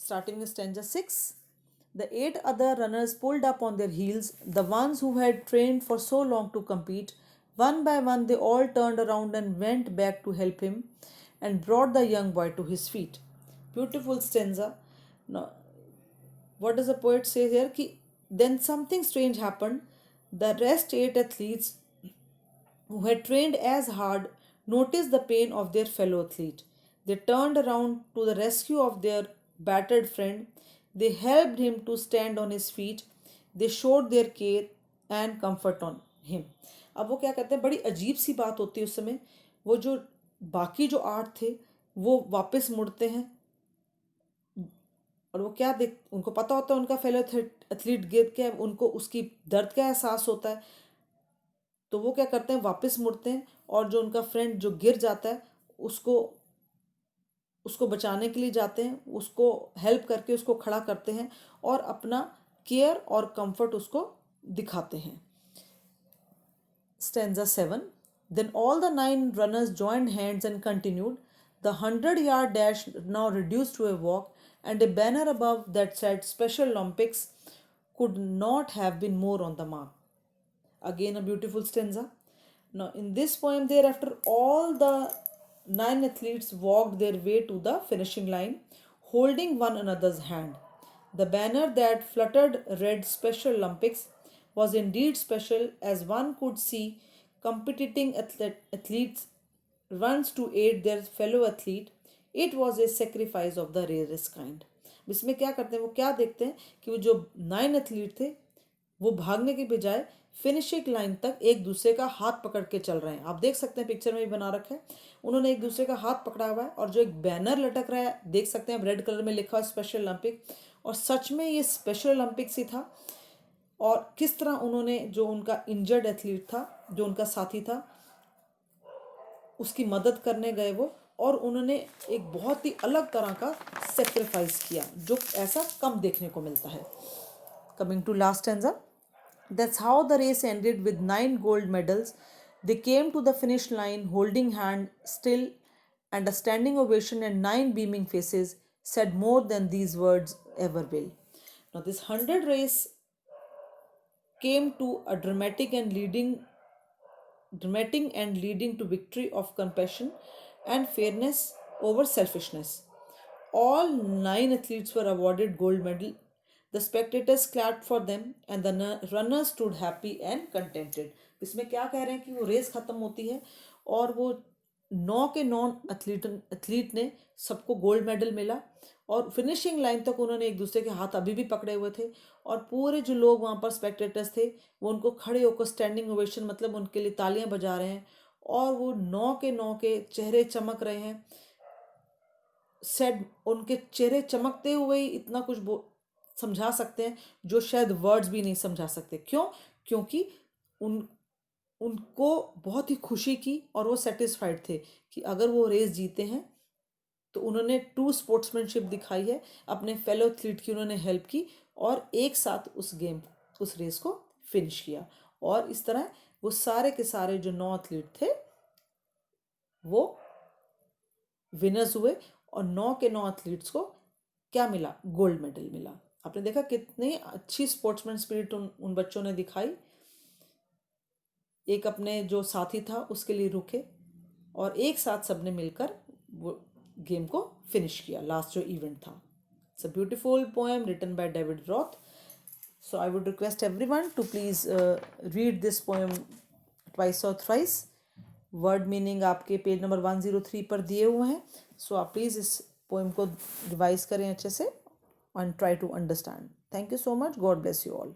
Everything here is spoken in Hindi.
starting with stanza 6. The 8 other runners pulled up on their heels, the ones who had trained for so long to compete. One by one, they all turned around and went back to help him and brought the young boy to his feet. Beautiful stanza. Now, what does the poet say here? Then something strange happened. The rest 8 athletes who had trained as hard noticed the pain of their fellow athlete. They turned around to the rescue of their battered friend. They helped him to stand on his feet. They showed their care and comfort on him. अब वो क्या कहते हैं, बड़ी अजीब सी बात होती है उस समय। वो जो बाकी जो 8 थे वो वापस मुड़ते हैं और वो क्या देख, उनको पता होता है उनका फेलो एथलीट गिर के उनको उसकी दर्द का एहसास होता है, तो वो क्या करते हैं, वापस मुड़ते हैं और जो उनका फ्रेंड जो गिर जाता है उसको उसको बचाने के लिए जाते हैं, उसको हेल्प करके उसको खड़ा करते हैं और अपना केयर और कंफर्ट उसको दिखाते हैं. Stanza 7. Then all the 9 runners joined hands and continued. The 100-yard dash now reduced to a walk, and a banner above that said Special Olympics could not have been more on the mark. Again, a beautiful stanza. Now, in this poem, thereafter, all the 9 athletes walked their way to the finishing line, holding one another's hand. The banner that fluttered read Special Olympics was indeed special, as one could see competing athletes runs to aid their fellow athlete. It was a sacrifice of the rarest kind. इसमें क्या करते हैं, वो क्या देखते हैं कि वो जो 9 एथलीट थे वो भागने के बजाय फिनिशिंग लाइन तक एक दूसरे का हाथ पकड़ के चल रहे हैं. आप देख सकते हैं पिक्चर में भी बना रखा है, उन्होंने एक दूसरे का हाथ पकड़ा हुआ है और जो एक बैनर लटक रहा है देख सकते हैं रेड कलर में लिखा हुआ स्पेशल ओलंपिक, और सच में ये स्पेशल ओलंपिक्स ही था. और किस तरह उन्होंने जो उनका इंजर्ड एथलीट था, जो उनका साथी था, उसकी मदद करने गए वो, और उन्होंने एक बहुत ही अलग तरह का सेक्रीफाइस किया जो ऐसा कम देखने को मिलता है. Coming to last stanza. That's how the race ended with 9 gold medals. They came to the finish line holding hand still, and a standing ovation and 9 beaming faces said more than these words ever will. Now this 100 race came to a dramatic and leading to victory of compassion and fairness over selfishness. All 9 athletes were awarded gold medal. The spectators clapped for them and the runners stood happy and contented. इसमें क्या कह रहे हैं कि वो रेस खत्म होती है और वो 9 के 9 एथलीट ने सबको गोल्ड मेडल मिला और फिनिशिंग लाइन तक उन्होंने एक दूसरे के हाथ अभी भी पकड़े हुए थे, और पूरे जो लोग वहाँ पर स्पेक्टेटर्स थे वो उनको खड़े होकर स्टैंडिंग ओवेशन मतलब उनके लिए तालियां बजा रहे हैं और वो 9 के चेहरे चमक रहे हैं. सेड उनके चेहरे चमकते हुए ही इतना कुछ समझा सकते हैं जो शायद वर्ड्स भी नहीं समझा सकते. क्यों? क्योंकि उनको बहुत ही खुशी की और वो सेटिस्फाइड थे कि अगर वो रेस जीते हैं तो उन्होंने ट्रू स्पोर्ट्समैनशिप दिखाई है, अपने फेलो एथलीट की उन्होंने हेल्प की और एक साथ उस रेस को फिनिश किया. और इस तरह वो सारे के सारे जो 9 एथलीट थे वो विनर्स हुए और 9 के 9 एथलीट्स को क्या मिला? गोल्ड मेडल मिला. आपने देखा कितनी अच्छी स्पोर्ट्समैन स्पिरिट उन बच्चों ने दिखाई. एक अपने जो साथी था उसके लिए रुके और एक साथ सबने मिलकर वो गेम को फिनिश किया, लास्ट जो इवेंट था. It's a beautiful poem written by David Roth. So I would request everyone to please read this poem twice और थ्राइस. वर्ड मीनिंग आपके पेज नंबर 103 पर दिए हुए हैं. सो आप प्लीज़ इस पोएम को रिवाइज करें अच्छे से and try to understand. Thank you so much. God bless you all.